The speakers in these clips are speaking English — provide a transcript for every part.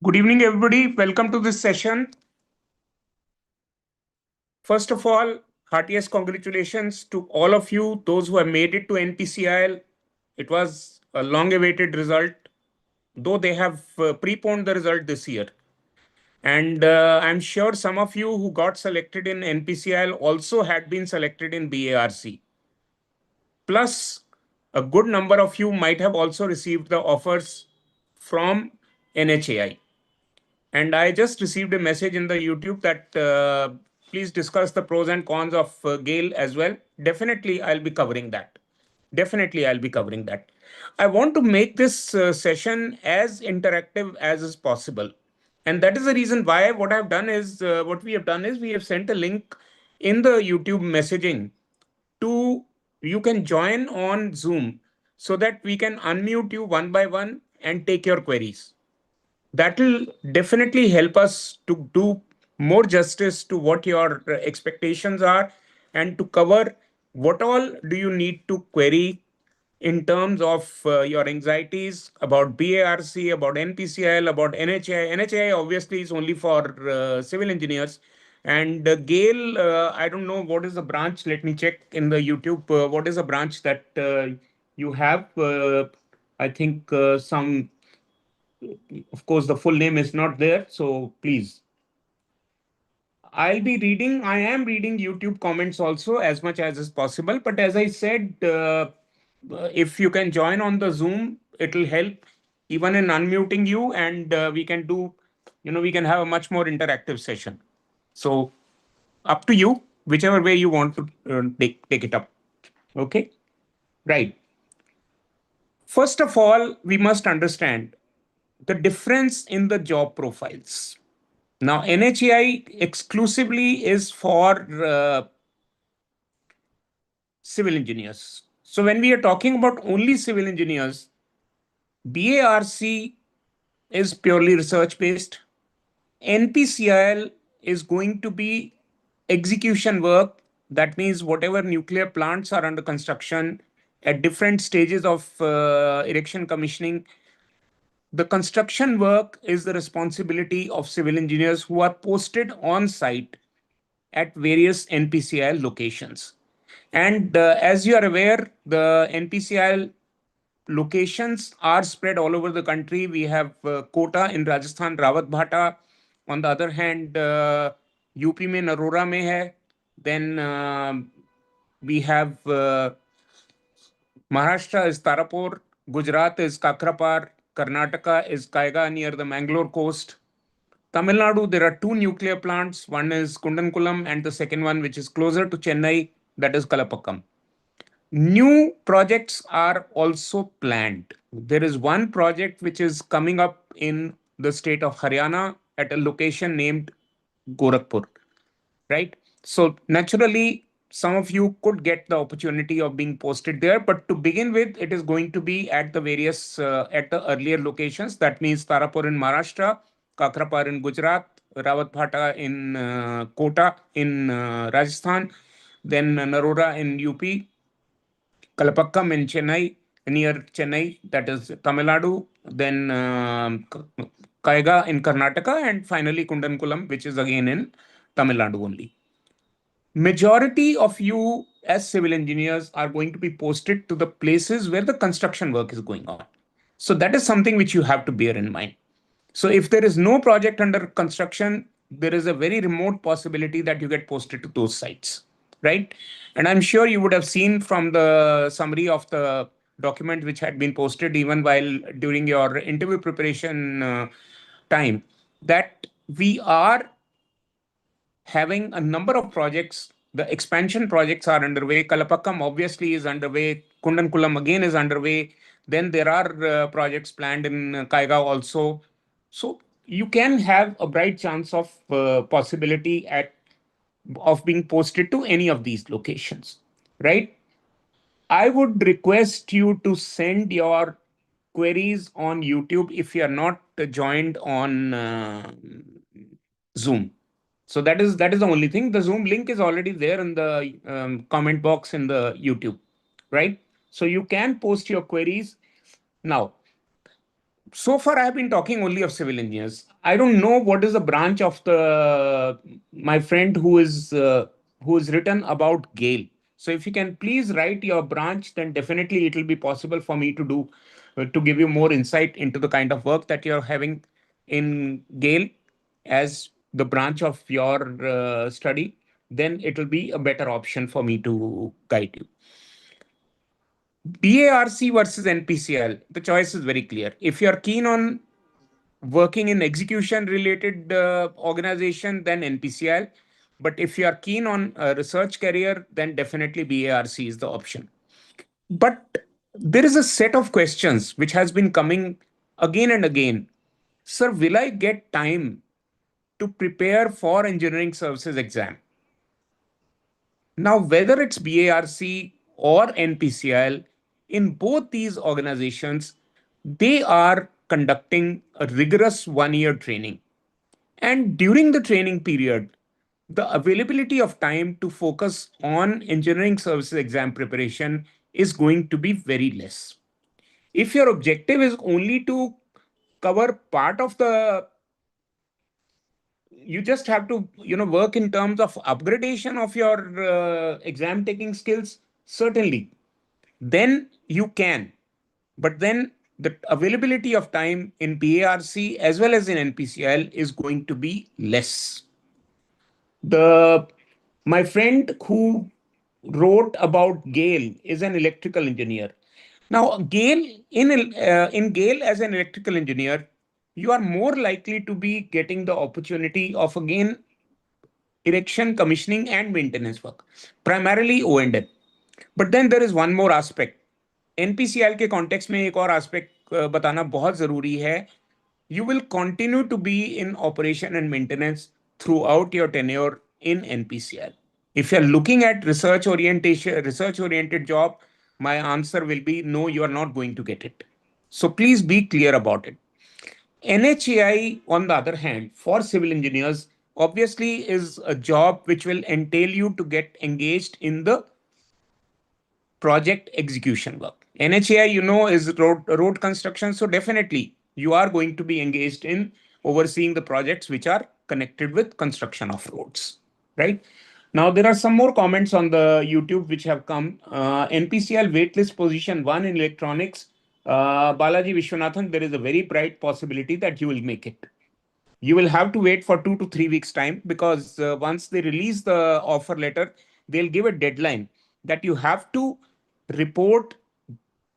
Good evening, everybody. Welcome to this session. First of all, heartiest congratulations to all of you, those who have made it to NPCIL. It was a long awaited result, though they have preponed the result this year. And I'm sure some of you who got selected in NPCIL also had been selected in BARC. Plus, a good number of you might have also received the offers from NHAI. And I just received a message in the YouTube that please discuss the pros and cons of Gale as well. Definitely, I'll be covering that. Definitely, I'll be covering that. I want to make this session as interactive as is possible. And that is the reason why what we have done is we have sent a link in the YouTube messaging to you can join on Zoom so that we can unmute you one by one and take your queries. That will definitely help us to do more justice to what your expectations are and to cover what all do you need to query in terms of your anxieties about BARC, about NPCIL, about NHAI. NHAI obviously is only for civil engineers. And Gale, I don't know what is the branch. Let me check in the YouTube. What is the branch that you have? I think some, of course, the full name is not there. So please, I am reading YouTube comments also as much as is possible. But as I said, if you can join on the Zoom, it will help even in unmuting you and we can do, we can have a much more interactive session. So up to you, whichever way you want to take it up. Okay. Right. First of all, we must understand the difference in the job profiles. Now, NHAI exclusively is for civil engineers. So, when we are talking about only civil engineers, BARC is purely research based. NPCIL is going to be execution work. That means whatever nuclear plants are under construction at different stages of erection commissioning, the construction work is the responsibility of civil engineers who are posted on site at various NPCIL locations. And as you are aware, the NPCIL locations are spread all over the country. We have Kota in Rajasthan, Rawat Bhata. On the other hand, UP mein Arora mein hai. Then we have Maharashtra is Tarapur, Gujarat is Kakrapar, Karnataka is Kaiga near the Mangalore coast. Tamil Nadu, there are two nuclear plants. One is Kundankulam and the second one, which is closer to Chennai, that is Kalapakkam. New projects are also planned. There is one project which is coming up in the state of Haryana at a location named Gorakhpur, right? So naturally, some of you could get the opportunity of being posted there, but to begin with, it is going to be at the at the earlier locations. That means Tarapur in Maharashtra, Kakrapar in Gujarat, Rawat Bhata in Kota in Rajasthan, then Narora in UP, Kalapakkam in Chennai, near Chennai, that is Tamil Nadu, then Kaiga in Karnataka, and finally Kundankulam, which is again in Tamil Nadu only. Majority of you as civil engineers are going to be posted to the places where the construction work is going on. So that is something which you have to bear in mind. So if there is no project under construction, there is a very remote possibility that you get posted to those sites, right? And I'm sure you would have seen from the summary of the document which had been posted even while during your interview preparation time that we are having a number of projects. The expansion projects are underway. Kalapakkam obviously is underway. Kundankulam again is underway. Then there are projects planned in Kaiga also. So you can have a bright chance of possibility of being posted to any of these locations, right? I would request you to send your queries on YouTube if you are not joined on Zoom. So that is the only thing. The Zoom link is already there in the comment box in the YouTube, right? So you can post your queries now. So far I have been talking only of civil engineers. I don't know what is the branch of the my friend who is written about Gale. So if you can please write your branch, then definitely it will be possible for me to do to give you more insight into the kind of work that you're having in Gale as the branch of your study. Then it will be a better option for me to guide you. BARC versus NPCL, the choice is very clear. If you're keen on working in execution related organization, then NPCIL. But if you are keen on a research career, then definitely BARC is the option. But there is a set of questions which has been coming again and again. Sir, will I get time to prepare for engineering services exam? Now, whether it's BARC or NPCIL, in both these organizations, they are conducting a rigorous 1 year training. And during the training period, the availability of time to focus on engineering services exam preparation is going to be very less. If your objective is only to cover part of the, you just have to, work in terms of upgradation of your exam taking skills, certainly, then you can. But then the availability of time in BARC as well as in NPCL is going to be less. The My friend who wrote about Gale is an electrical engineer. Now, in Gale as an electrical engineer, you are more likely to be getting the opportunity of again erection, commissioning, and maintenance work, primarily O&M. But then there is one more aspect. NPCL के context में एक और aspect बताना बहुत जरूरी है. You will continue to be in operation and maintenance throughout your tenure in NPCL. If you're looking at research oriented job, my answer will be no, you are not going to get it. So please be clear about it. NHAI, on the other hand, for civil engineers, obviously is a job which will entail you to get engaged in the project execution work. NHAI, is road construction. So definitely you are going to be engaged in overseeing the projects which are connected with construction of roads, right? Now, there are some more comments on the YouTube which have come. NPCL waitlist position 1 in electronics. Balaji Vishwanathan, there is a very bright possibility that you will make it. You will have to wait for 2 to 3 weeks time, because once they release the offer letter, they'll give a deadline that you have to report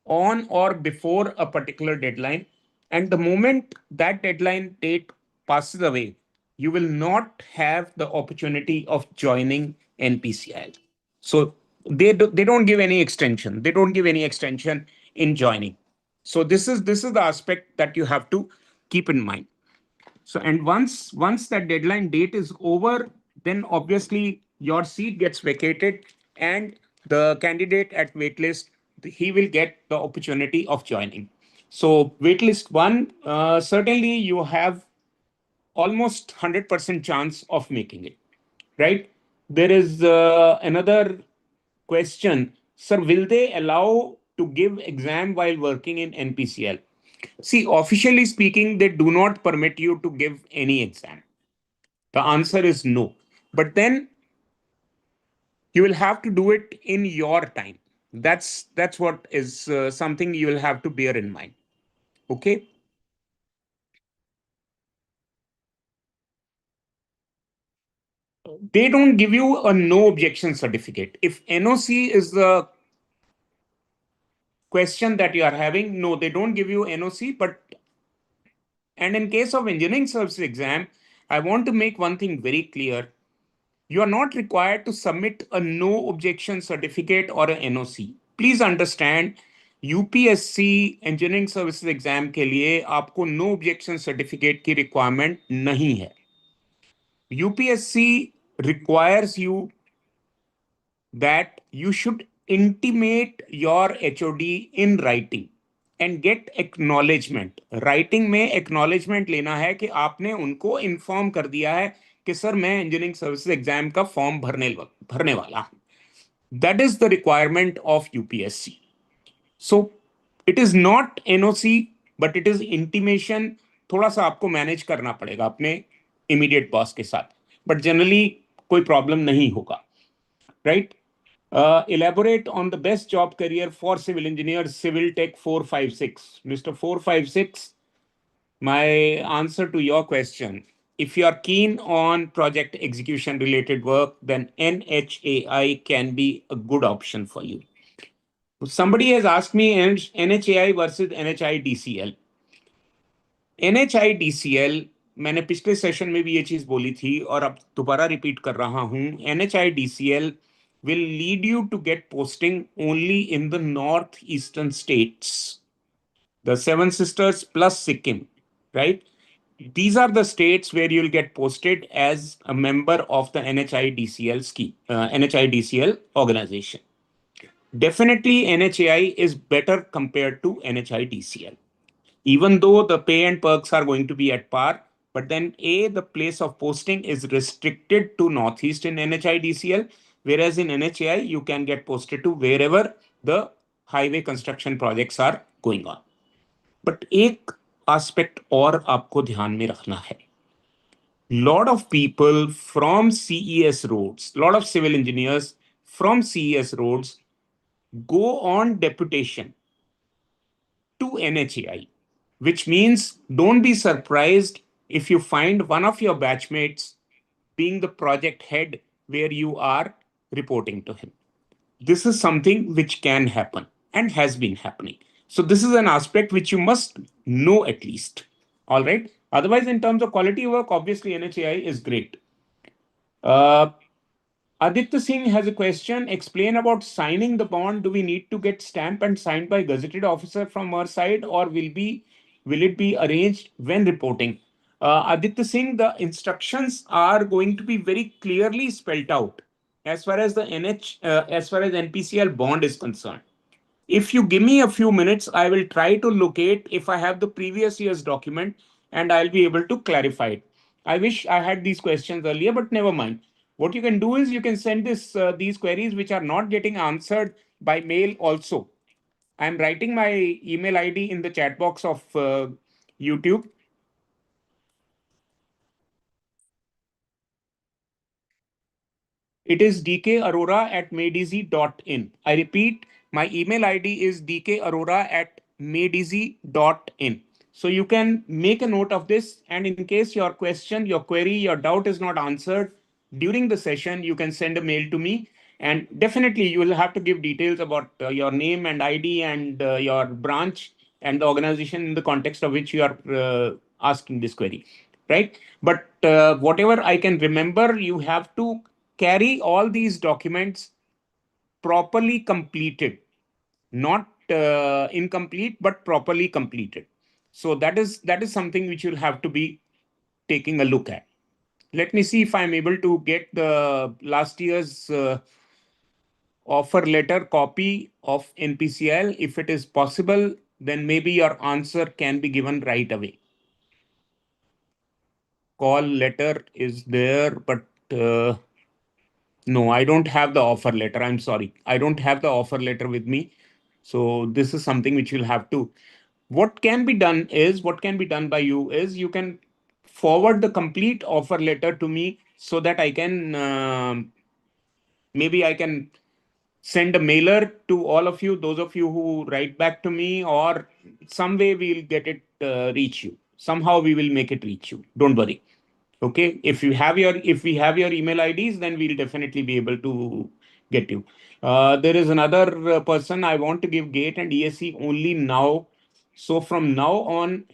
on or before a particular deadline. And the moment that deadline date passes away, you will not have the opportunity of joining NPCIL. So they don't give any extension. They don't give any extension in joining. So this is the aspect that you have to keep in mind. So, and once that deadline date is over, then obviously your seat gets vacated, and the candidate at waitlist, he will get the opportunity of joining. So waitlist 1, certainly you have almost 100% chance of making it, right? There is another question. Sir, will they allow to give exam while working in NPCL? See, officially speaking, they do not permit you to give any exam. The answer is no. But then you will have to do it in your time. That's what is something you will have to bear in mind. Okay. They don't give you a no objection certificate. If NOC is the question that you are having, no, they don't give you NOC. And in case of engineering services exam, I want to make one thing very clear. You are not required to submit a no objection certificate or a NOC. Please understand, UPSC engineering services exam के लिए आपको no objection certificate की requirement नहीं है. UPSC requires you that you should intimate your HOD in writing and get acknowledgement. Writing में acknowledgement लेना है कि आपने उनको inform कर दिया है कि सर मैं engineering services exam का form भरने वाला हूं. That is the requirement of UPSC. So it is not NOC, but it is intimation थोड़ा सा आपको मैनेज करना पड़ेगा अपने immediate boss के साथ, but generally कोई problem नहीं होगा, right? Elaborate on the best job career for civil engineers, Civil Tech 456. Mr. 456, my answer to your question, if you are keen on project execution related work, then NHAI can be a good option for you. Somebody has asked me NHAI versus NHI DCL. NHI DCL, मैंने पिछले session में भी ये चीज बोली थी और अब दोबारा रिपीट कर रहा हूं. NHI DCL will lead you to get posting only in the northeastern states, the Seven Sisters plus Sikkim, right? These are the states where you'll get posted as a member of the NHI DCL scheme, NHI DCL organization. Definitely, NHAI is better compared to NHI DCL, even though the pay and perks are going to be at par. But then, the place of posting is restricted to Northeast in NHI DCL, whereas in NHAI, you can get posted to wherever the highway construction projects are going on. But एक aspect और आपको ध्यान में रखना है. Lot of people from CES roads, lot of civil engineers from CES roads go on deputation to NHAI, which means don't be surprised if you find one of your batchmates being the project head where you are reporting to him. This is something which can happen and has been happening. So this is an aspect which you must know at least. All right. Otherwise, in terms of quality work, obviously NHAI is great. Aditya Singh has a question. Explain about signing the bond. Do we need to get stamped and signed by gazetted officer from our side, or will it be arranged when reporting? Aditya Singh, the instructions are going to be very clearly spelled out as far as the as far as NPCL bond is concerned. If you give me a few minutes, I will try to locate if I have the previous year's document and I'll be able to clarify it. I wish I had these questions earlier, but never mind. What you can do is you can send these queries which are not getting answered by mail also. I'm writing my email ID in the chat box of YouTube. It is dkarora@madizi.in. I repeat, my email ID is dkarora@madizi.in. So you can make a note of this, and in case your question, your query, your doubt is not answered during the session, you can send a mail to me. And definitely you will have to give details about your name and ID and your branch and the organization in the context of which you are asking this query, right? But whatever I can remember, you have to carry all these documents properly completed, not incomplete, but properly completed. So that is something which you'll have to be taking a look at. Let me see if I'm able to get the last year's offer letter copy of NPCIL. If it is possible, then maybe your answer can be given right away. Call letter is there, but no, I don't have the offer letter. I'm sorry. I don't have the offer letter with me. So this is something which you'll have to. What can be done by you is you can forward the complete offer letter to me so that I can maybe I can send a mailer to all of you, those of you who write back to me, or some way we'll get it reach you. Somehow we will make it reach you. Don't worry. Okay, if we have your email IDs, then we'll definitely be able to get you. There is another person. I want to give GATE and ESC only now. So from now on,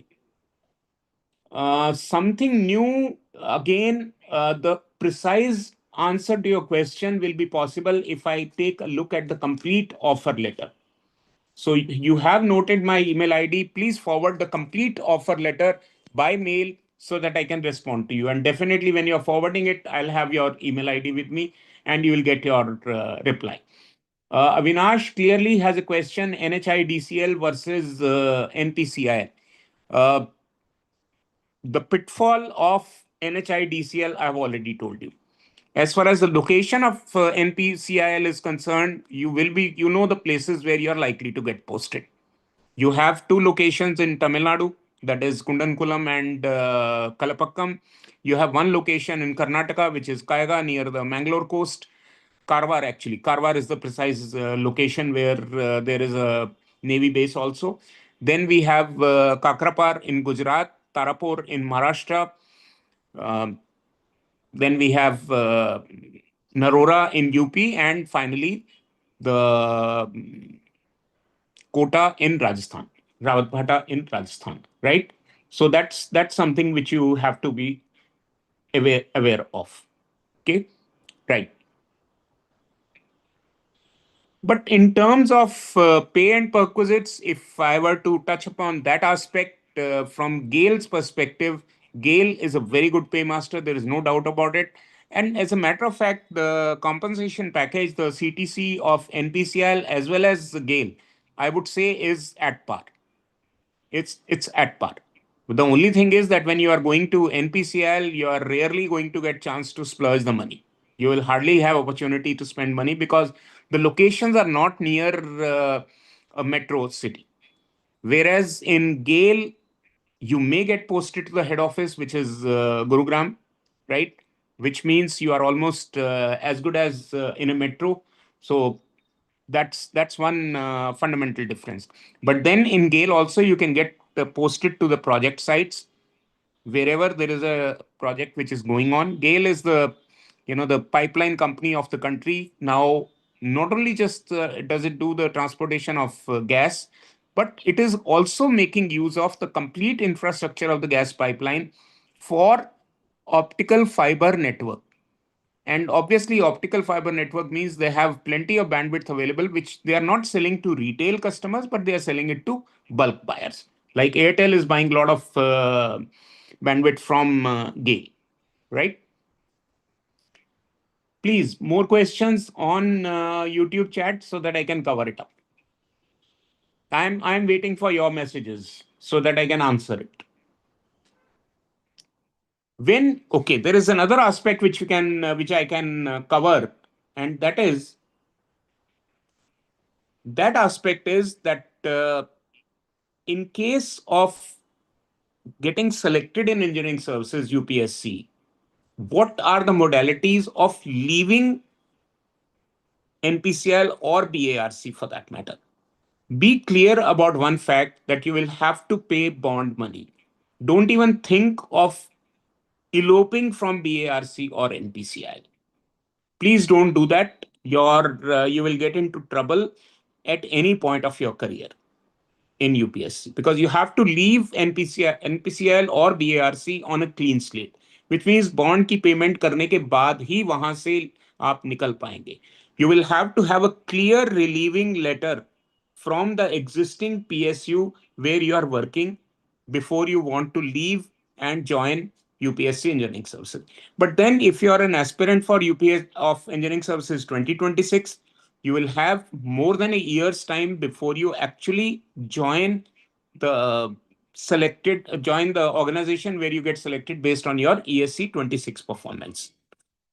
something new again. The precise answer to your question will be possible if I take a look at the complete offer letter. So you have noted my email ID. Please forward the complete offer letter by mail so that I can respond to you. And definitely when you're forwarding it, I'll have your email ID with me and you will get your reply. Avinash clearly has a question, NHI DCL versus NPCIL. The pitfall of NHI DCL, I've already told you. As far as the location of NPCIL is concerned, you know the places where you're likely to get posted. You have two locations in Tamil Nadu, that is Kundankulam and Kalapakkam. You have one location in Karnataka, which is Kaiga near the Mangalore coast. Karwar, actually. Karwar is the precise location where there is a Navy base also. Then we have Kakrapar in Gujarat, Tarapur in Maharashtra. Um, then we have Narora in UP, and finally the Kota in Rajasthan, Rawatbhata in Rajasthan, right? So that's something which you have to be aware of. Okay, right. But in terms of pay and perquisites, if I were to touch upon that aspect from Gale's perspective, Gale is a very good paymaster. There is no doubt about it. And as a matter of fact, the compensation package, the CTC of NPCIL as well as Gale, I would say is at par. It's at par. The only thing is that when you are going to NPCIL, you are rarely going to get chance to splurge the money. You will hardly have opportunity to spend money because the locations are not near a metro city. Whereas in Gale, you may get posted to the head office, which is Gurugram, right? Which means you are almost as good as in a metro. So that's one fundamental difference. But then in Gale also you can get posted to the project sites wherever there is a project which is going on. Gale is the the pipeline company of the country now. Not only just does it do the transportation of gas, but it is also making use of the complete infrastructure of the gas pipeline for optical fiber network. And obviously, optical fiber network means they have plenty of bandwidth available, which they are not selling to retail customers, but they are selling it to bulk buyers. Like Airtel is buying a lot of bandwidth from Gale, right? Please, more questions on YouTube chat so that I can cover it up. I'm waiting for your messages so that I can answer it. When okay, there is another aspect which you can which I can cover, and that aspect is that in case of getting selected in engineering services UPSC, what are the modalities of leaving NPCL or BARC for that matter? Be clear about one fact that you will have to pay bond money. Don't even think of eloping from BARC or NPCL. Please don't do that. You will get into trouble at any point of your career in UPSC because you have to leave NPCL or BARC on a clean slate, which means bond की payment करने के बाद ही वहां से आप निकल पाएंगे. You will have to have a clear relieving letter from the existing PSU where you are working before you want to leave and join UPSC Engineering Services. But then, if you are an aspirant for UPS of Engineering Services 2026, you will have more than a year's time before you actually join the join the organization where you get selected based on your ESC 26 performance.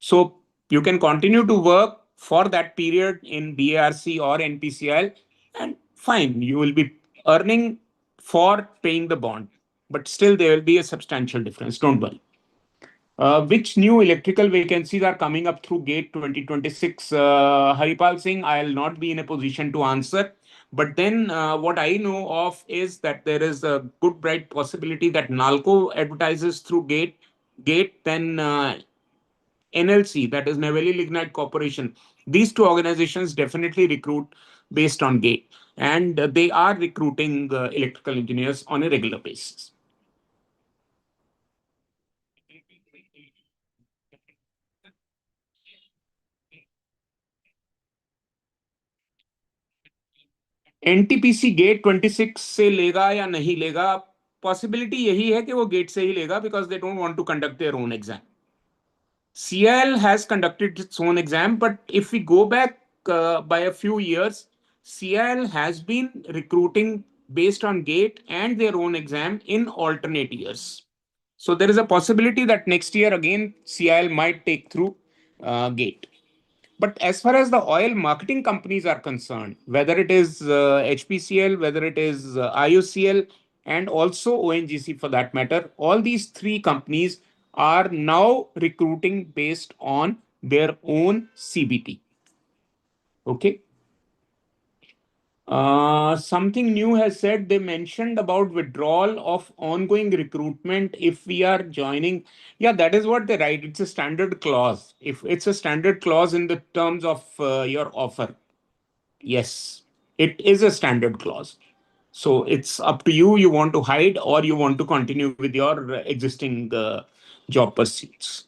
So you can continue to work for that period in BARC or NPCIL, and fine, you will be earning for paying the bond, but still there will be a substantial difference. Don't worry. Which new electrical vacancies are coming up through GATE 2026? Haripal Singh, I'll not be in a position to answer. But then what I know of is that there is a good bright possibility that NALCO advertises through GATE, then NLC, that is Neyveli Lignite Corporation. These two organizations definitely recruit based on GATE, and they are recruiting electrical engineers on a regular basis. NTPC GATE 26 से लेगा या नहीं लेगा, possibility यही है कि वो gate से ही लेगा because they don't want to conduct their own exam. CIL has conducted its own exam, but if we go back by a few years, CIL has been recruiting based on GATE and their own exam in alternate years. So there is a possibility that next year again CIL might take through GATE. But as far as the oil marketing companies are concerned, whether it is HPCL, whether it is IOCL, and also ONGC for that matter, all these three companies are now recruiting based on their own CBT. Okay. Something new has said, they mentioned about withdrawal of ongoing recruitment if we are joining. Yeah, that is what they write. It's a standard clause. If it's a standard clause in the terms of your offer, yes, it is a standard clause. So it's up to you. You want to hide or you want to continue with your existing job pursuits.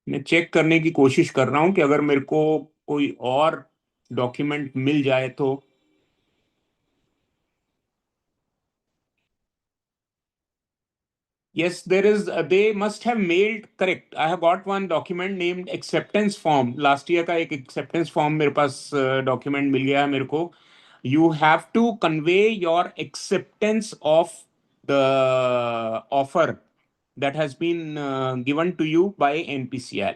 मैं check करने की कोशिश कर रहा हूं कि अगर मेरे को कोई और डॉक्यूमेंट मिल जाए तो. Yes, there is. They must have mailed. Correct. I have got one document named acceptance form. Last year का एक acceptance form मेरे पास document मिल गया है मेरे को. You have to convey your acceptance of the offer that has been given to you by NPCIL.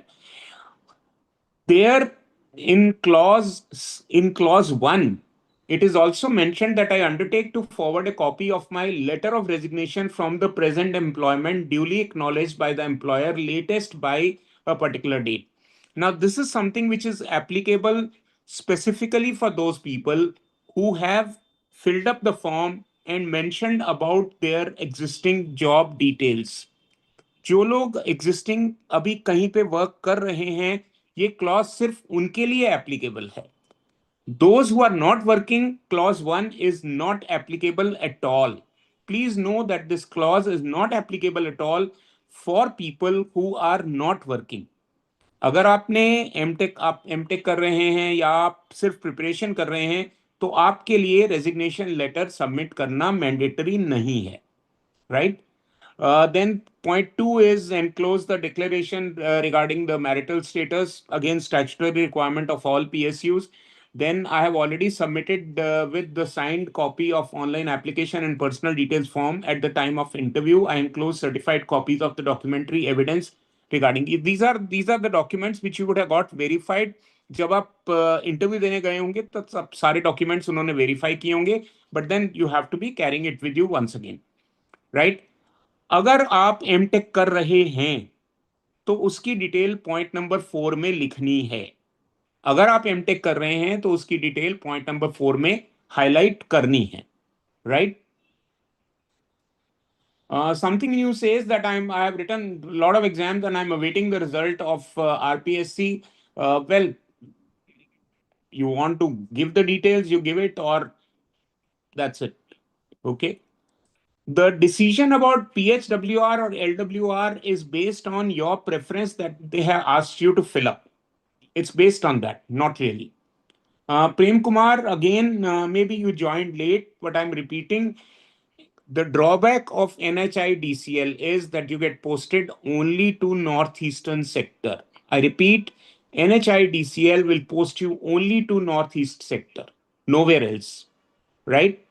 There in clause 1, it is also mentioned that I undertake to forward a copy of my letter of resignation from the present employment duly acknowledged by the employer latest by a particular date. Now this is something which is applicable specifically for those people who have filled up the form and mentioned about their existing job details. जो लोग existing अभी कहीं पे work कर रहे हैं, ये clause सिर्फ उनके लिए एप्लीकेबल है. Those who are not working, clause 1 is not applicable at all. Please know that this clause is not applicable at all for people who are not working. अगर आपने आप एमटेक कर रहे हैं या आप सिर्फ प्रिपरेशन कर रहे हैं, तो आपके लिए रेजिग्नेशन लेटर सबमिट करना मैंडेटरी नहीं है. Right. Then point two is enclose the declaration regarding the marital status, again statutory requirement of all PSUs. Then I have already submitted with the signed copy of online application and personal details form at the time of interview. I enclose certified copies of the documentary evidence regarding it. These are the documents which you would have got verified. जब आप interview देने गए होंगे तो सब सारे documents उन्होंने verify किए होंगे, but then you have to be carrying it with you once again. Right. अगर आप एमटेक कर रहे हैं तो उसकी डिटेल पॉइंट नंबर 4 में लिखनी है. अगर आप एमटेक कर रहे हैं तो उसकी डिटेल पॉइंट नंबर 4 में हाईलाइट करनी है. Right. Something new says that I have written a lot of exams and I'm awaiting the result of RPSC. Well, you want to give the details, you give it, or that's it. Okay. The decision about PHWR or LWR is based on your preference that they have asked you to fill up. It's based on that, not really. Prem Kumar, again, maybe you joined late, but I'm repeating. The drawback of NHI DCL is that you get posted only to northeastern sector. I repeat, NHI DCL will post you only to northeast sector, nowhere else. Right?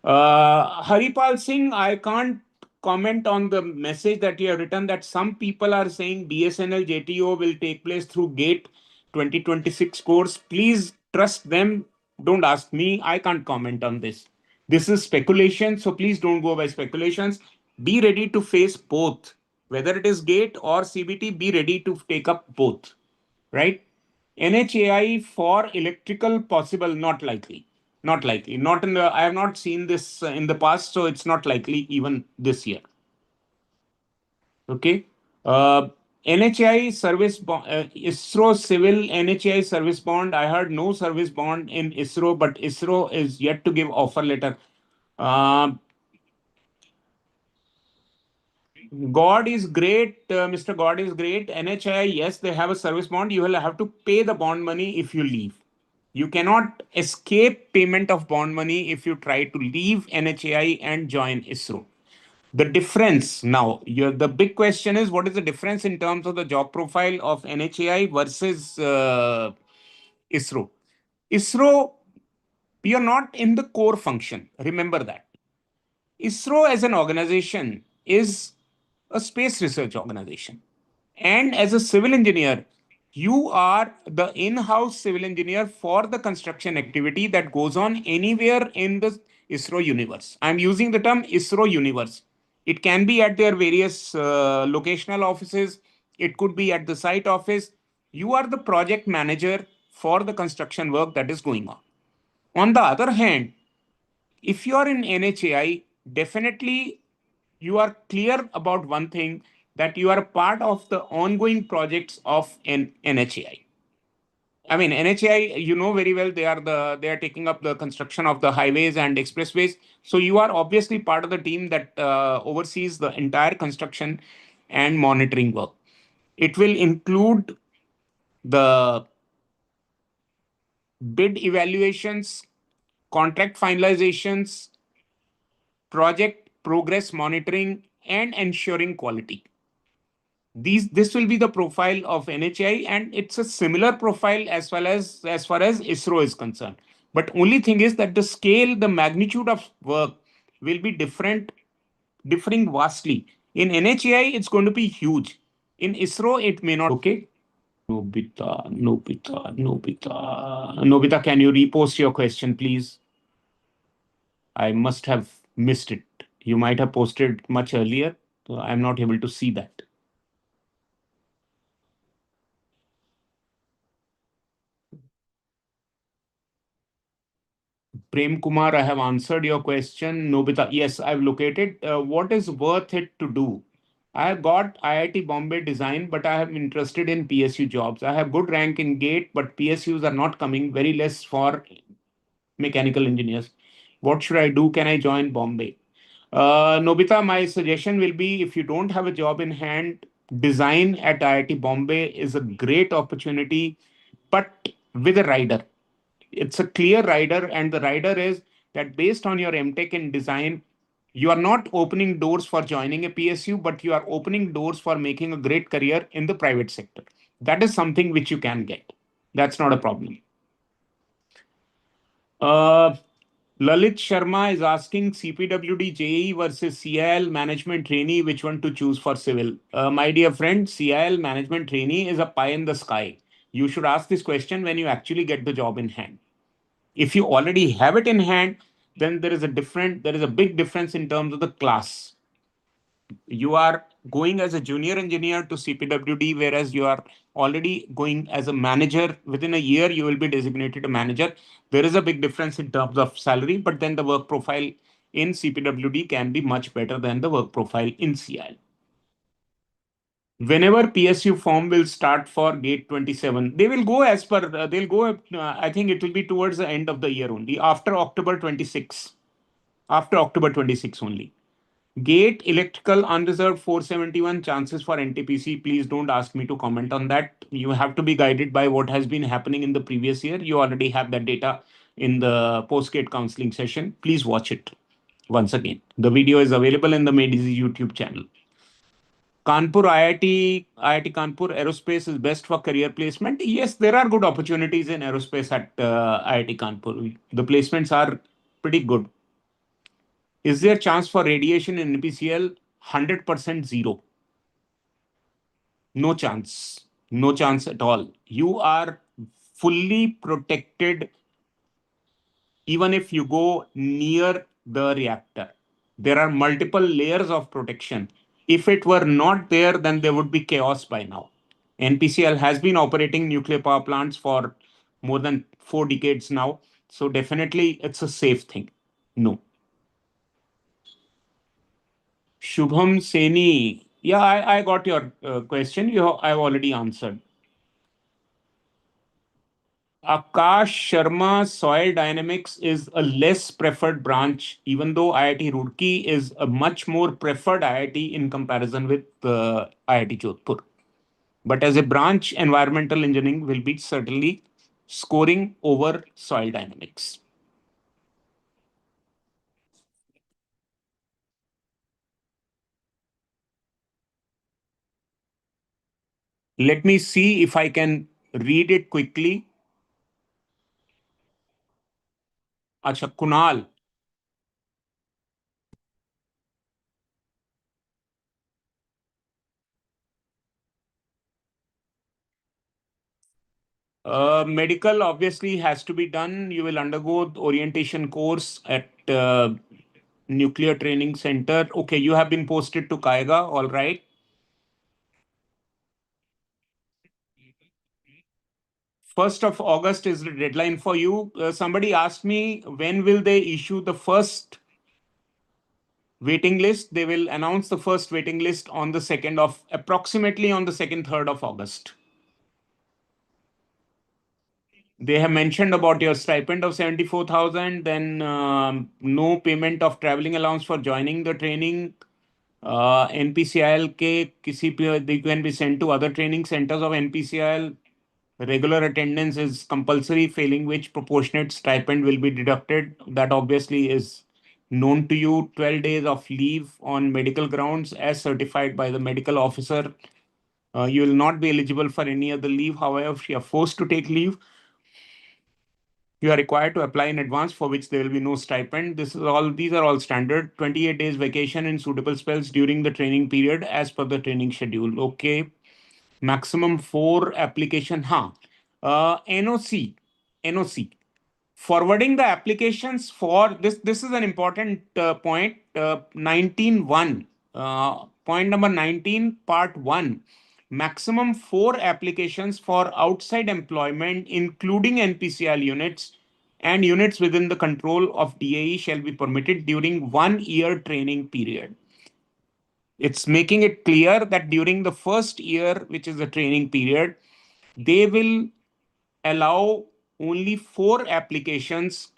Haripal Singh, I can't comment on the message that you have written that some people are saying BSNL JTO will take place through GATE 2026 course. Please trust them. Don't ask me. I can't comment on this. This is speculation, so please don't go by speculations. Be ready to face both. Whether it is GATE or CBT, be ready to take up both. Right? NHAI for electrical possible, not likely. Not likely. Not in the. I have not seen this in the past, so it's not likely even this year. Okay. NHAI service bond, ISRO civil NHAI service bond. I heard no service bond in ISRO, but ISRO is yet to give offer letter. God is great, Mr. God is great. NHAI, yes, they have a service bond. You will have to pay the bond money if you leave. You cannot escape payment of bond money if you try to leave NHAI and join ISRO. The difference now, the big question is what is the difference in terms of the job profile of NHAI versus ISRO? ISRO, you're not in the core function. Remember that. ISRO as an organization is a space research organization. And as a civil engineer, you are the in-house civil engineer for the construction activity that goes on anywhere in the ISRO universe. I'm using the term ISRO universe. It can be at their various locational offices. It could be at the site office. You are the project manager for the construction work that is going on. On the other hand, if you are in NHAI, definitely you are clear about one thing, that you are a part of the ongoing projects of NHAI. I mean, NHAI, you know very well, they are taking up the construction of the highways and expressways. So you are obviously part of the team that oversees the entire construction and monitoring work. It will include the bid evaluations, contract finalizations, project progress monitoring, and ensuring quality. This will be the profile of NHI, and it's a similar profile as far as ISRO is concerned. But only thing is that the scale, the magnitude of work will be differing vastly. In NHI, it's going to be huge. In ISRO, it may not. Okay. Nobita, can you repost your question, please? I must have missed it. You might have posted much earlier. So I'm not able to see that. Prem Kumar, I have answered your question. Nobita, yes, I've located. What is worth it to do? I have got IIT Bombay design, but I am interested in PSU jobs. I have good rank in GATE, but PSUs are not coming, very less for mechanical engineers. What should I do? Can I join Bombay? Nobita, my suggestion will be, if you don't have a job in hand, design at IIT Bombay is a great opportunity, but with a rider. It's a clear rider, and the rider is that based on your MTech in design, you are not opening doors for joining a PSU, but you are opening doors for making a great career in the private sector. That is something which you can get. That's not a problem. Uh, Lalit Sharma is asking CPWD JE versus CIL management trainee, which one to choose for civil? My dear friend, CIL management trainee is a pie in the sky. You should ask this question when you actually get the job in hand. If you already have it in hand, then there is a big difference in terms of the class. You are going as a junior engineer to CPWD, whereas you are already going as a manager. Within a year, you will be designated a manager. There is a big difference in terms of salary, but then the work profile in CPWD can be much better than the work profile in CIL. Whenever PSU form will start for Gate 27, they will go as per, they'll go, I think it will be towards the end of the year only, after October 26. After October 26 only. Gate electrical unreserved 471 chances for NTPC. Please don't ask me to comment on that. You have to be guided by what has been happening in the previous year. You already have that data in the post-gate counseling session. Please watch it once again. The video is available in the Medici YouTube channel. Kanpur IIT Kanpur aerospace is best for career placement. Yes, there are good opportunities in aerospace at IIT Kanpur. The placements are pretty good. Is there chance for radiation in NPCL? 100% zero. No chance. No chance at all. You are fully protected even if you go near the reactor. There are multiple layers of protection. If it were not there, then there would be chaos by now. NPCL has been operating nuclear power plants for more than 4 decades now. So definitely it's a safe thing. No. Shubham Seni. Yeah, I got your question. I've already answered. Akash Sharma, Soil Dynamics is a less preferred branch, even though IIT Roorkee is a much more preferred IIT in comparison with IIT Jodhpur. But as a branch, environmental engineering will be certainly scoring over soil dynamics. Let me see if I can read it quickly. अच्छा, Kunal. Medical obviously has to be done. You will undergo the orientation course at Nuclear Training Center. Okay, you have been posted to Kaiga, all right. 1st of August is the deadline for you. Somebody asked me when will they issue the first waiting list. They will announce the first waiting list on the 2nd of, approximately on the 2nd, 3rd of August. They have mentioned about your stipend of 74,000, then no payment of traveling allowance for joining the training. NPCIL के किसी पे they can be sent to other training centers of NPCIL. Regular attendance is compulsory, failing which proportionate stipend will be deducted. That obviously is known to you. 12 days of leave on medical grounds as certified by the medical officer. You will not be eligible for any other leave. However, if you are forced to take leave, you are required to apply in advance, for which there will be no stipend. These are all standard. 28 days vacation in suitable spells during the training period as per the training schedule. Okay. Maximum 4 application. Huh. NOC. NOC. Forwarding the applications for this is an important point. 19.1. Point number 19, part 1. Maximum 4 applications for outside employment, including NPCIL units and units within the control of DAE, shall be permitted during 1 year training period. It's making it clear that during the first year, which is the training period, they will allow only 4 applications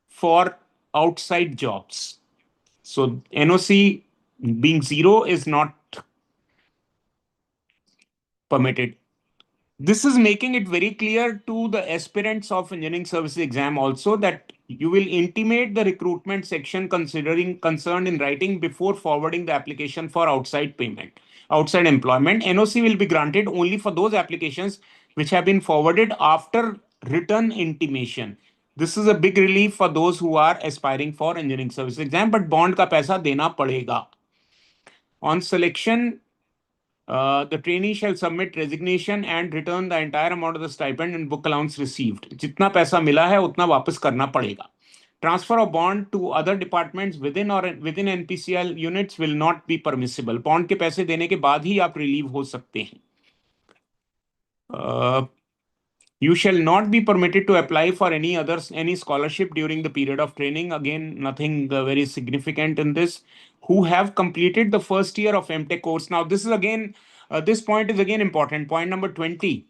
for outside jobs. So NOC being 0 is not permitted. This is making it very clear to the aspirants of engineering services exam also that you will intimate the recruitment section considering concerned in writing before forwarding the application for outside employment. NOC will be granted only for those applications which have been forwarded after written intimation. This is a big relief for those who are aspiring for engineering services exam, but bond का पैसा देना पड़ेगा. On selection, the trainee shall submit resignation and return the entire amount of the stipend and book allowance received. जितना पैसा मिला है उतना वापस करना पड़ेगा. Transfer of bond to other departments within NPCIL units will not be permissible. Bond के पैसे देने के बाद ही आप रिलीव हो सकते हैं. You shall not be permitted to apply for any scholarship during the period of training. Again, nothing very significant in this. Who have completed the first year of MTech course. Now, this point is again important. Point number 20.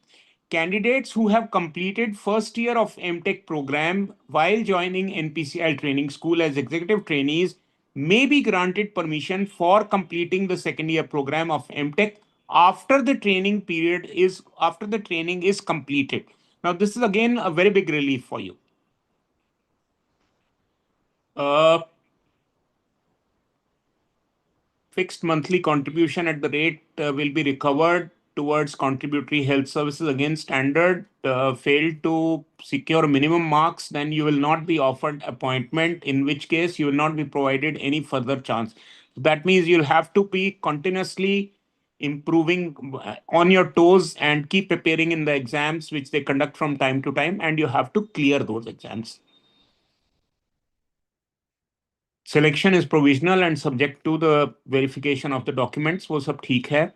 Candidates who have completed first year of MTech program while joining NPCIL training school as executive trainees may be granted permission for completing the second year program of MTech after the training is completed. Now, this is again a very big relief for you. Fixed monthly contribution at the rate will be recovered towards contributory health services. Again, standard. Failed to secure minimum marks, then you will not be offered appointment, in which case you will not be provided any further chance. That means you'll have to be continuously improving on your toes and keep preparing in the exams which they conduct from time to time, and you have to clear those exams. Selection is provisional and subject to the verification of the documents. वो सब ठीक है.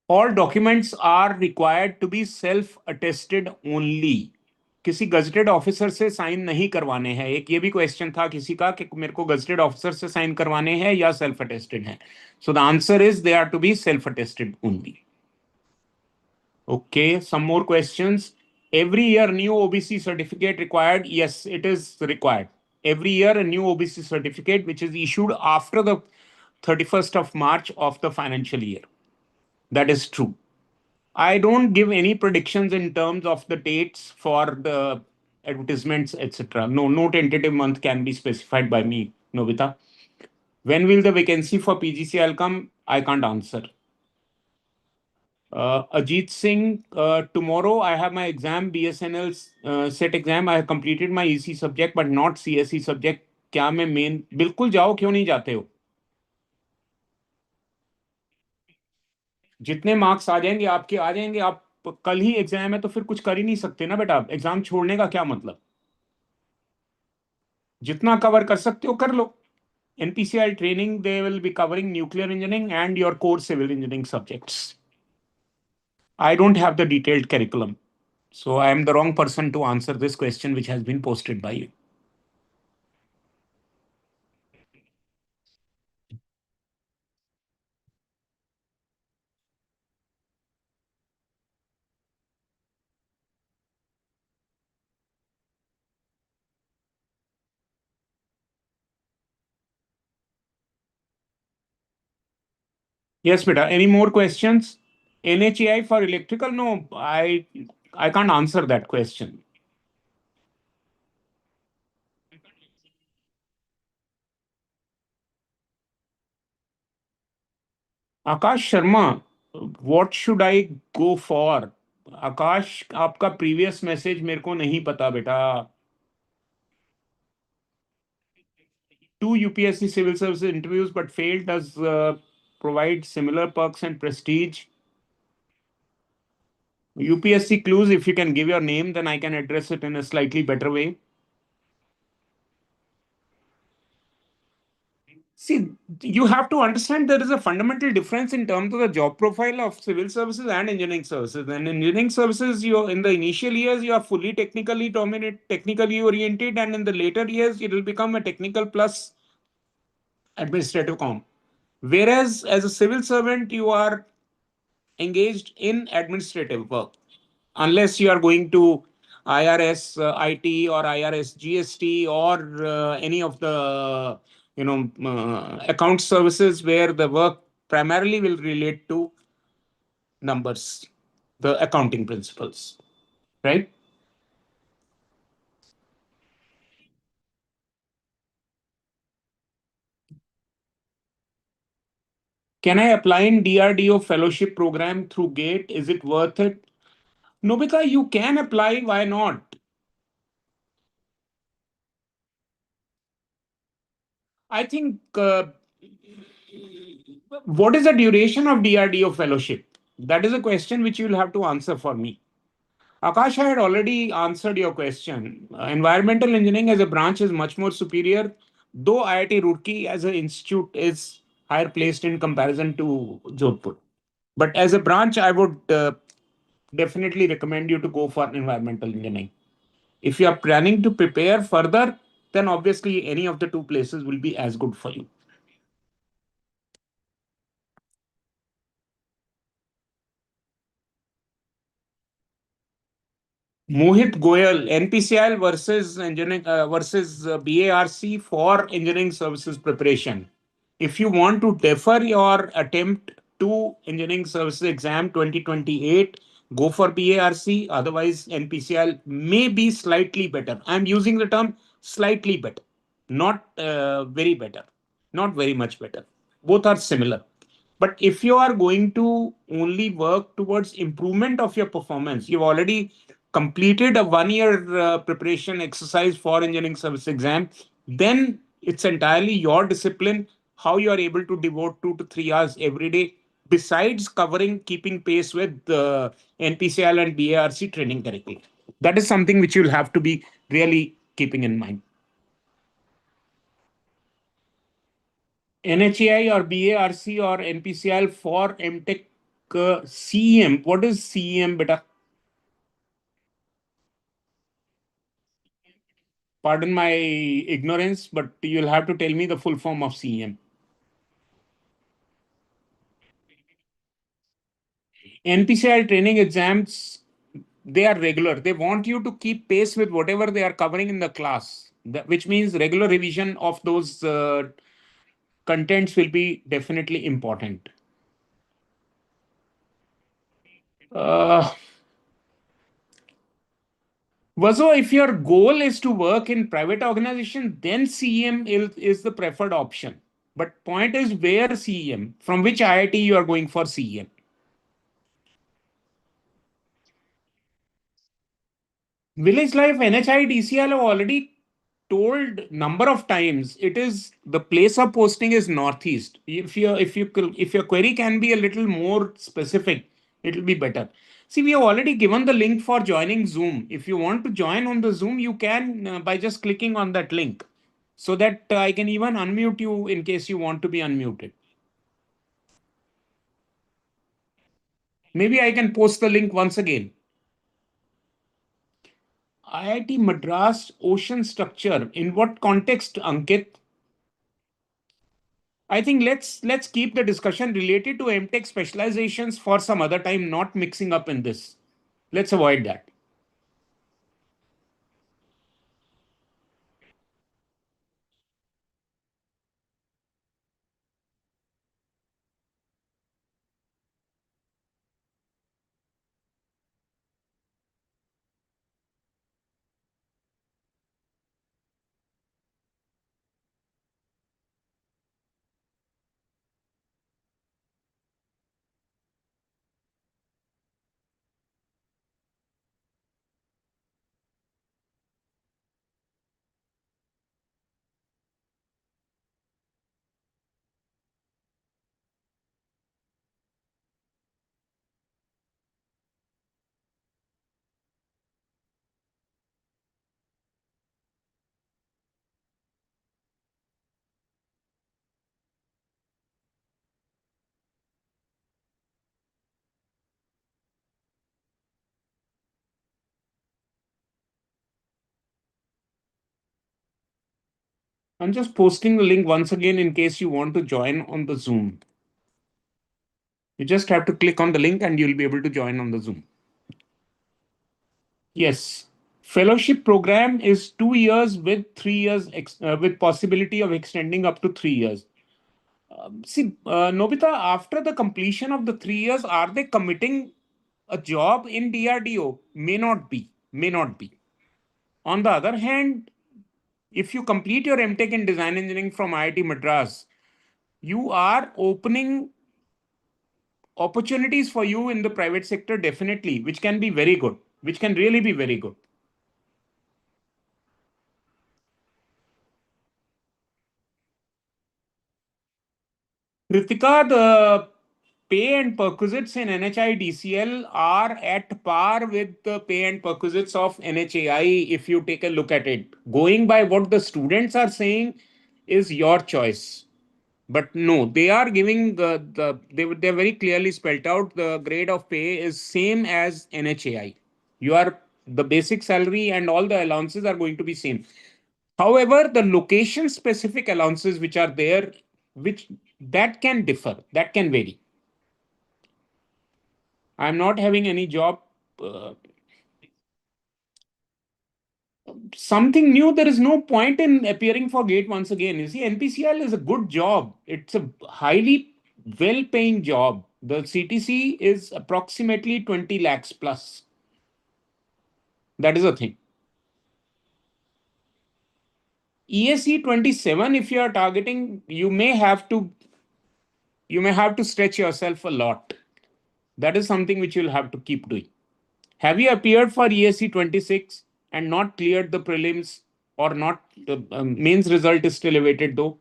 All documents are required to be self-attested only. किसी gazetted officer से sign नहीं करवाने हैं. एक ये भी क्वेश्चन था किसी का कि मेरे को गजटेड ऑफिसर से साइन करवाने हैं या सेल्फ अटेस्टेड हैं. So the answer is they are to be self attested only. Okay, some more questions. Every year, new OBC certificate required. Yes, it is required. Every year, a new OBC certificate, which is issued after the 31st of March of the financial year. That is true. I don't give any predictions in terms of the dates for the advertisements, etc. No tentative month can be specified by me. Nobita. When will the vacancy for PGCL come? I can't answer. Ajit Singh, tomorrow I have my exam, BSNL set exam. I have completed my EC subject but not CSE subject. क्या मैं main बिल्कुल जाओ, क्यों नहीं जाते हो? जितने marks आ जाएंगे आपके आ जाएंगे, आप कल ही एग्जाम है तो फिर कुछ कर ही नहीं सकते ना बेटा, एग्जाम छोड़ने का क्या मतलब? जितना कवर कर सकते हो कर लो. NPCIL training, they will be covering nuclear engineering and your core civil engineering subjects. I don't have the detailed curriculum, so I am the wrong person to answer this question which has been posted by you. Yes, beta. Any more questions? NHAI for electrical? No, I can't answer that question. Akash Sharma, what should I go for? आकाश, आपका previous message मेरे को नहीं पता बेटा. 2 UPSC civil service interviews but failed. Does provide similar perks and prestige? UPSC clues, if you can give your name, then I can address it in a slightly better way. See, you have to understand there is a fundamental difference in terms of the job profile of civil services and engineering services. And in engineering services, you in the initial years you are fully technically dominant, technically oriented, and in the later years it will become a technical plus administrative comp. Whereas as a civil servant, you are engaged in administrative work, unless you are going to IRS IT or IRS GST or any of the account services where the work primarily will relate to numbers, the accounting principles, right? Can I apply in DRDO fellowship program through GATE? Is it worth it? Nobita, you can apply. Why not? I think what is the duration of DRDO fellowship? That is a question which you will have to answer for me. Akash, I had already answered your question. Environmental engineering as a branch is much more superior, though IIT Roorkee as an institute is higher placed in comparison to Jodhpur. But as a branch, I would definitely recommend you to go for environmental engineering. If you are planning to prepare further, then obviously any of the two places will be as good for you. Mohit Goyal, NPCIL versus engineering versus BARC for engineering services preparation. If you want to defer your attempt to engineering services exam 2028, go for BARC. Otherwise, NPCIL may be slightly better. I'm using the term slightly better, not very better, not very much better. Both are similar. But if you are going to only work towards improvement of your performance, you've already completed a 1 year preparation exercise for engineering service exam, then it's entirely your discipline how you are able to devote 2 to 3 hours every day, besides covering, keeping pace with the NPCL and BARC training curriculum. That is something which you'll have to be really keeping in mind. NHAI or BARC or NPCL for MTech CEM. What is CEM, beta? Pardon my ignorance, but you'll have to tell me the full form of CEM. NPCL training exams, they are regular. They want you to keep pace with whatever they are covering in the class, which means regular revision of those contents will be definitely important. Uh, Vaso, if your goal is to work in private organization, then CEM is the preferred option. But point is where CEM, from which IIT you are going for CEM. Village Life NHI DCL have already told number of times it is the place of posting is northeast. If your query can be a little more specific, it will be better. See, we have already given the link for joining Zoom. If you want to join on the Zoom, you can by just clicking on that link, so that I can even unmute you in case you want to be unmuted. Maybe I can post the link once again. IIT Madras ocean structure. In what context, Ankit? I think let's keep the discussion related to MTech specializations for some other time, not mixing up in this. Let's avoid that. I'm just posting the link once again in case you want to join on the Zoom. You just have to click on the link and you'll be able to join on the Zoom. Yes. Fellowship program is 2 years with 3 years with possibility of extending up to 3 years. See, Nobita, after the completion of the 3 years, are they committing a job in DRDO? May not be. May not be. On the other hand, if you complete your MTech in design engineering from IIT Madras, you are opening opportunities for you in the private sector, definitely, which can be very good, which can really be very good. Ritika, the pay and perquisites in NHI DCL are at par with the pay and perquisites of NHAI if you take a look at it. Going by what the students are saying is your choice. But no, they are giving they're very clearly spelled out the grade of pay is same as NHAI. You are the basic salary and all the allowances are going to be same. However, the location specific allowances which are there, which that can differ, that can vary. I'm not having any job. Uh, Something new, there is no point in appearing for gate once again. You see, NPCL is a good job. It's a highly well paying job. The CTC is approximately 20 lakhs plus. That is a thing. ESE 27, if you are targeting, you may have to stretch yourself a lot. That is something which you'll have to keep doing. Have you appeared for ESE 26 and not cleared the prelims, or not? The mains result is still awaited though.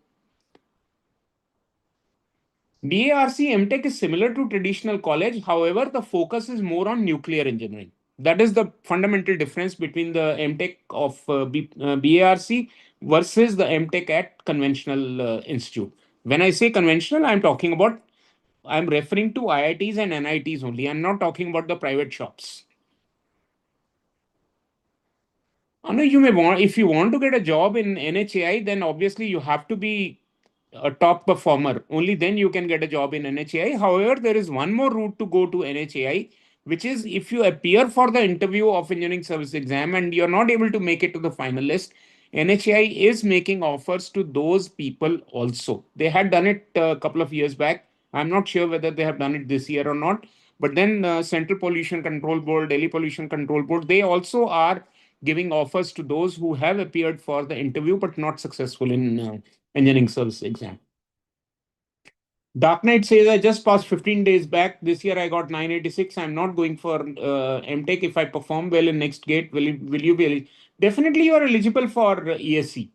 BARC MTech is similar to traditional college. However, the focus is more on nuclear engineering. That is the fundamental difference between the MTech of BARC versus the MTech at conventional institute. When I say conventional, I'm referring to IITs and NITs only. I'm not talking about the private shops. No, you may want, if you want to get a job in NHAI, then obviously you have to be a top performer. Only then you can get a job in NHAI. However, there is one more route to go to NHAI, which is if you appear for the interview of engineering service exam and you're not able to make it to the finalist, NHAI is making offers to those people also. They had done it a couple of years back. I'm not sure whether they have done it this year or not. But then Central Pollution Control Board, Delhi Pollution Control Board, they also are giving offers to those who have appeared for the interview but not successful in engineering service exam. Dark Knight says, I just passed 15 days back. This year I got 986. I'm not going for MTech. If I perform well in next gate, will you be eligible? Definitely you are eligible for ESC.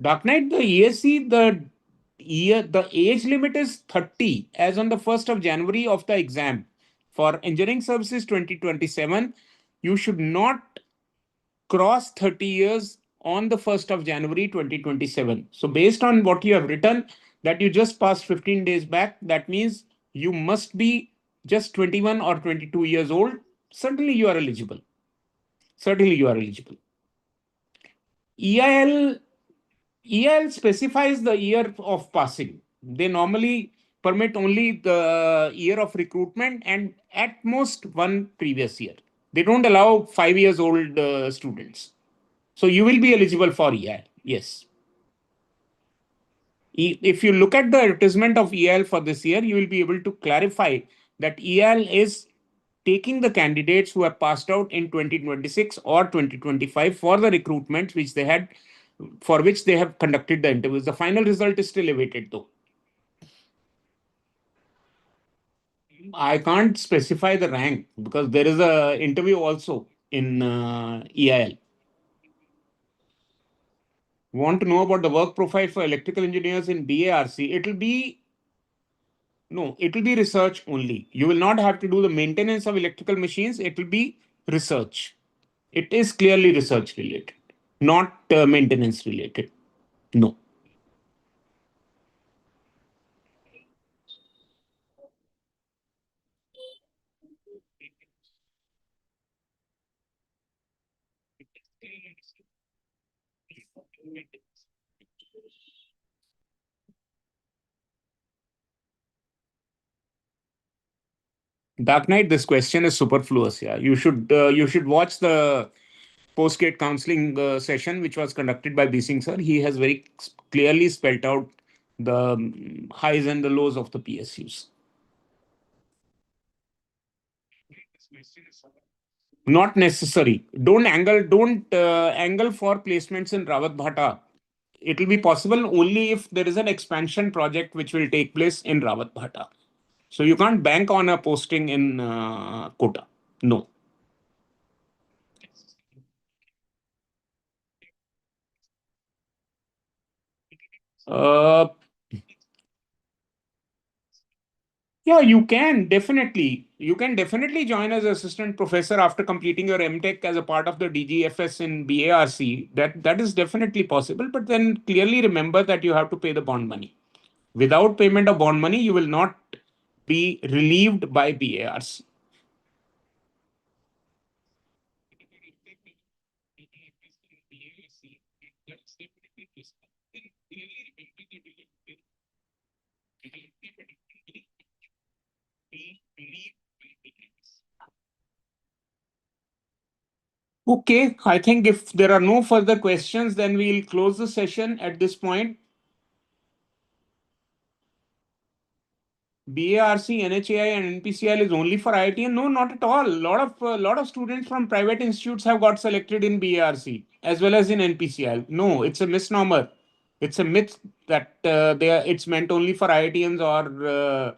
Dark Knight, the ESC, the age limit is 30 as on the 1st of January of the exam. For engineering services 2027, you should not cross 30 years on the 1st of January 2027. So based on what you have written that you just passed 15 days back, that means you must be just 21 or 22 years old. Certainly you are eligible. Certainly you are eligible. EIL specifies the year of passing. They normally permit only the year of recruitment and at most one previous year. They don't allow 5 years old students. So you will be eligible for EIL. Yes. If you look at the advertisement of EIL for this year, you will be able to clarify that EIL is taking the candidates who have passed out in 2026 or 2025 for the recruitment which they had, for which they have conducted the interviews. The final result is still awaited though. I can't specify the rank because there is a interview also in EIL. Want to know about the work profile for electrical engineers in BARC? It will be research only. You will not have to do the maintenance of electrical machines. It will be research. It is clearly research related, not maintenance related. No. Dark Knight, this question is superfluous. Yeah, you should watch the post-gate counseling session which was conducted by B Singh sir. He has very clearly spelled out the highs and the lows of the PSUs. Not necessary. Don't angle for placements in Rawat Bhata. It will be possible only if there is an expansion project which will take place in Rawat Bhata. So you can't bank on a posting in Kota. No. Uh, yeah, you can definitely. You can definitely join as assistant professor after completing your MTech as a part of the DGFS in BARC. That is definitely possible. But then clearly remember that you have to pay the bond money. Without payment of bond money, you will not be relieved by BARC. Okay, I think if there are no further questions, then we'll close the session at this point. BARC, NHAI, and NPCIL is only for IIT? No, not at all. Lot of students from private institutes have got selected in BARC as well as in NPCIL. No, it's a misnomer. It's a myth that it's meant only for IITians or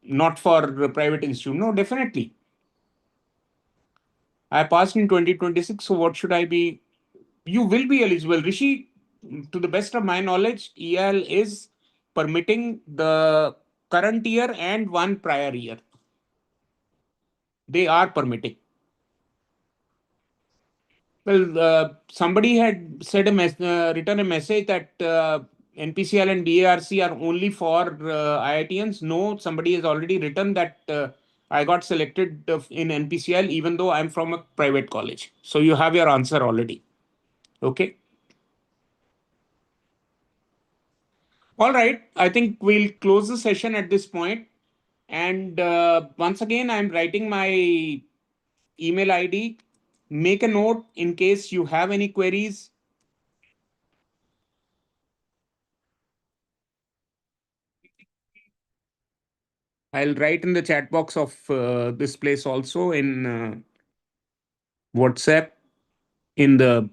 not for private institute. No, definitely. I passed in 2026, so what should I be? You will be eligible. Rishi, to the best of my knowledge, EIL is permitting the current year and one prior year. They are permitting. Well, somebody had written a message that NPCL and BARC are only for IITians. No, somebody has already written that I got selected in NPCL even though I'm from a private college. So you have your answer already. Okay. All right. I think we'll close the session at this point. And once again, I'm writing my email ID. Make a note in case you have any queries. I'll write in the chat box of this place also in WhatsApp in the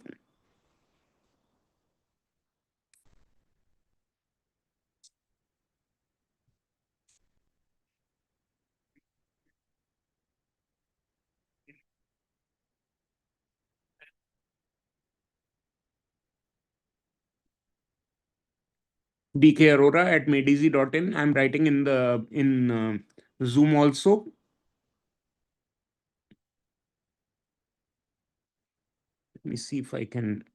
DK Arora at madeasy.in. I'm writing in the Zoom also. Let me see if I can.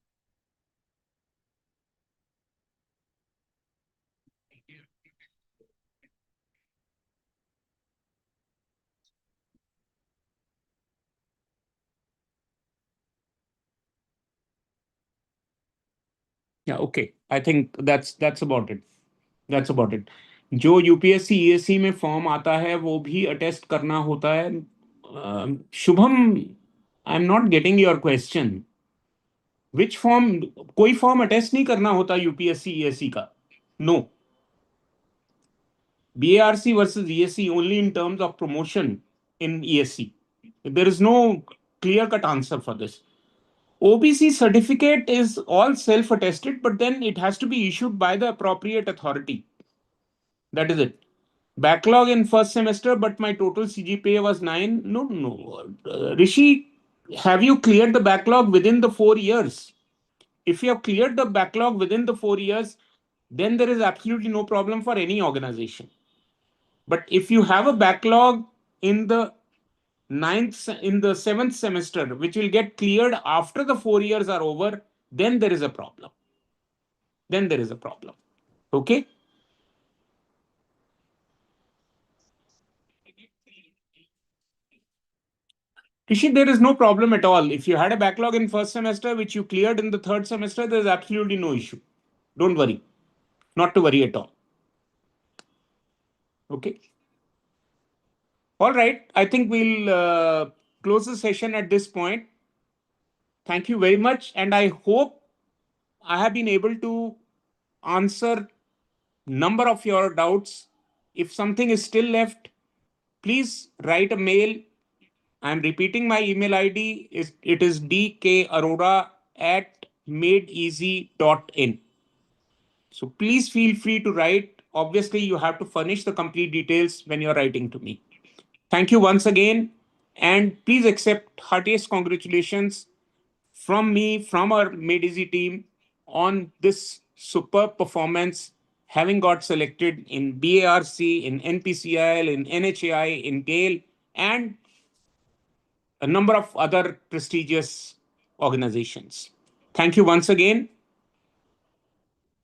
Yeah, okay. I think that's about it. That's about it. जो UPSC ESC में form आता है वो भी attest करना होता है। Shubham, I am not getting your question. Which form? कोई फॉर्म अटेस्ट नहीं करना होता यूपीएससी ईएससी का? No. BARC versus ESC only in terms of promotion in ESC. There is no clear-cut answer for this. OBC certificate is all self-attested, but then it has to be issued by the appropriate authority. That is it. Backlog in first semester, but my total CGPA was 9. No, no. Rishi, have you cleared the backlog within the 4 years? If you have cleared the backlog within the 4 years, then there is absolutely no problem for any organization. But if you have a backlog in the seventh semester, which will get cleared after the 4 years are over, then there is a problem. Then there is a problem. Okay. Rishi, there is no problem at all. If you had a backlog in first semester, which you cleared in the third semester, there is absolutely no issue. Don't worry. Not to worry at all. Okay. All right. I think we'll close the session at this point. Thank you very much. And I hope I have been able to answer number of your doubts. If something is still left, please write a mail. I'm repeating my email ID. It is dkarora@madeeasy.in. So please feel free to write. Obviously, you have to furnish the complete details when you're writing to me. Thank you once again. And please accept heartiest congratulations from me, from our Made Easy team on this superb performance, having got selected in BARC, in NPCIL, in NHAI, in GALE, and a number of other prestigious organizations. Thank you once again.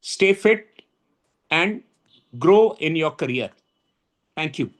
Stay fit and grow in your career. Thank you.